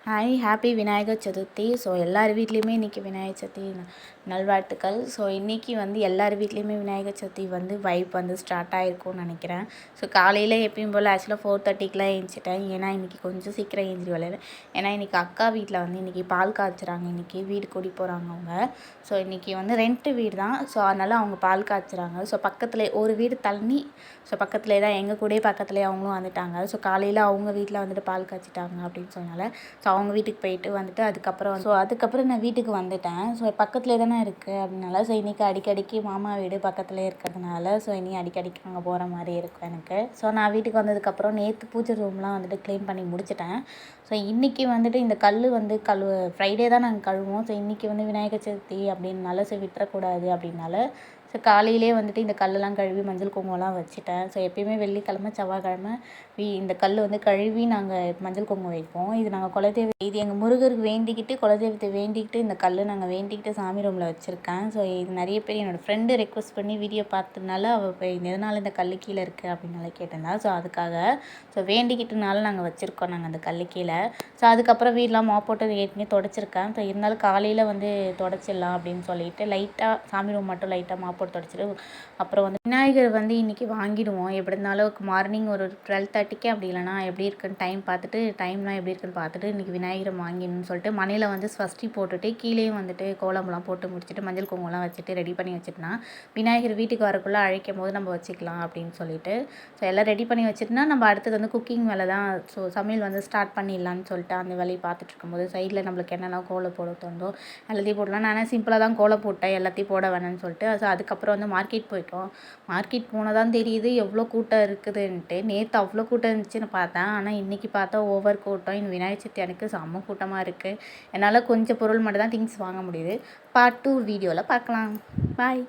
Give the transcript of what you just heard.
Hi happy Vinayagar Chaturthi. So எல்லார் வீட்லேயுமே இன்றைக்கி விநாயகர் சதுர்த்தி நல்வாழ்த்துக்கள். ஸோ இன்றைக்கி எல்லார் வீட்லேயுமே விநாயகர் சதுர்த்தி வைப் ஸ்டார்ட் ஆகிருக்கும்னு நினைக்கிறேன். ஸோ காலையில் எப்பயும் போல் ஆக்சுவலாக 4:30க்கெலாம் எழுந்திரிச்சிட்டேன். ஏன்னா இன்றைக்கி கொஞ்சம் சீக்கிரம் எழுந்திரி வரல. ஏன்னா இன்றைக்கி அக்கா வீட்டில் இன்றைக்கி பால் காய்ச்சுறாங்க. இன்றைக்கி வீடு கூடி போகிறாங்க அவங்க. ஸோ இன்றைக்கி ரெண்ட் வீடு தான். ஸோ அதனால் அவங்க பால் காய்ச்சுறாங்க. ஸோ பக்கத்தில் ஒரு வீடு தண்ணி. ஸோ பக்கத்துலேயே தான் எங்கள் கூடயே பக்கத்துலேயே அவங்களும் வந்துட்டாங்க. ஸோ காலையில் அவங்க வீட்டில் பால் காய்ச்சிட்டாங்க அப்படின்னு சொன்னால ஸோ அவங்க வீட்டுக்கு போயிட்டு அதுக்கப்புறம் நான் வீட்டுக்கு வந்துட்டேன். ஸோ பக்கத்துலேயே தானே இருக்குது அப்படின்னால ஸோ இன்றைக்கி அடிக்கடிக்கு மாமா வீடு பக்கத்துலேயே இருக்கிறதுனால ஸோ இனி அடிக்கடிக்கு அங்கே போகிற மாதிரி இருக்கும் எனக்கு. ஸோ நான் வீட்டுக்கு வந்ததுக்கப்புறம் நேற்று பூஜை ரூம்லாம் க்ளீன் பண்ணி முடிச்சிட்டேன். ஸோ இன்றைக்கி இந்த கல் ஃப்ரைடே தான் நாங்கள் கழுவோம். ஸோ இன்றைக்கி விநாயகர் சதுர்த்தி அப்படின்னால ஸோ விட்டுறக்கூடாது அப்படின்னால ஸோ காலையிலே இந்த கல்லெல்லாம் கழுவி மஞ்சள் குங்குமம்லாம் வச்சுட்டேன். ஸோ எப்பயுமே வெள்ளிக்கிழமை செவ்வாய்க்கிழமை இந்த கல் கழுவி நாங்கள் மஞ்சள் குங்குமம் வைப்போம். இது நாங்கள் இது எங்கள் முருகருக்கு வேண்டிக்கிட்டு குலதெய்வத்தை வேண்டிக்கிட்டு இந்த கல் நாங்கள் வேண்டிக்கிட்டு சாமி ரூமில் வச்சுருக்கேன். ஸோ இது நிறைய பேர் என்னோடய ஃப்ரெண்டு ரெக்வஸ்ட் பண்ணி வீடியோ பார்த்ததுனால எதனால் இந்த கல் கீழே இருக்குது அப்படின்னால கேட்டிருந்தா. ஸோ அதுக்காக வேண்டிக்கிட்டனால நாங்கள் வச்சுருக்கோம் நாங்கள் அந்த கல் கீழே. ஸோ அதுக்கப்புறம் வீடெலாம் போட்டு ஏற்கனவே தொடச்சிருக்கேன். ஸோ இருந்தாலும் காலையில் தொடச்சிடலாம் அப்படின்னு சொல்லிட்டு லைட்டாக சாமி ரூம் மட்டும் லைட்டாக போட்டு தொடச்சிட்டு அப்புறம் விநாயகர் இன்றைக்கி வாங்கிடுவோம். எப்படி இருந்தாலும் மார்னிங் ஒரு 12:30க்கு அப்படி இல்லைனா எப்படி இருக்குன்னு டைம்லாம் எப்படி இருக்குன்னு பார்த்துட்டு இன்றைக்கி விநாயகரை வாங்கிடணும்னு சொல்லிட்டு மனையில் ஸ்வஸ்தி போட்டுட்டு கீழேயும் கோலம்லாம் போட்டு முடிச்சுட்டு மஞ்சள் குங்குமம்லாம் வச்சுட்டு ரெடி பண்ணி வச்சுட்டுனா விநாயகர் வீட்டுக்கு வரக்குள்ளே அழைக்கும் போது நம்ம வச்சுக்கலாம் அப்படின்னு சொல்லிட்டு ஸோ எல்லாம் ரெடி பண்ணி வச்சுட்டுனா நம்ம அடுத்தது குக்கிங் வேலை தான். ஸோ சமையல் ஸ்டார்ட் பண்ணிடலான்னு சொல்லிட்டு அந்த வேலையை பார்த்துட்டு இருக்கும்போது சைடில் நம்மளுக்கு என்னெல்லாம் கோலம் போட தோந்தோ எல்லாத்தையும் போடலாம். நான் சிம்பிளாக தான் கோலம் போட்டேன், எல்லாத்தையும் போட வேணாம்னு சொல்லிட்டு. ஸோ அதுக்கப்புறம் மார்க்கெட் போயிட்டோம். மார்க்கெட் போனால் தான் தெரியுது எவ்வளோ கூட்டம் இருக்குதுன்ட்டு. நேற்று அவ்வளோ கூட்டம் இருந்துச்சுன்னு பார்த்தேன். ஆனால் இன்றைக்கி பார்த்தா ஓவர் கூட்டம். இந்த விநாயகர் சதுர்த்தி எனக்கு செம்ம கூட்டமாக இருக்குது. என்னால் கொஞ்சம் பொருள் மட்டும் தான் திங்ஸ் வாங்க முடியுது. பார்ட் 2 வீடியோவில் பார்க்கலாம். பாய்.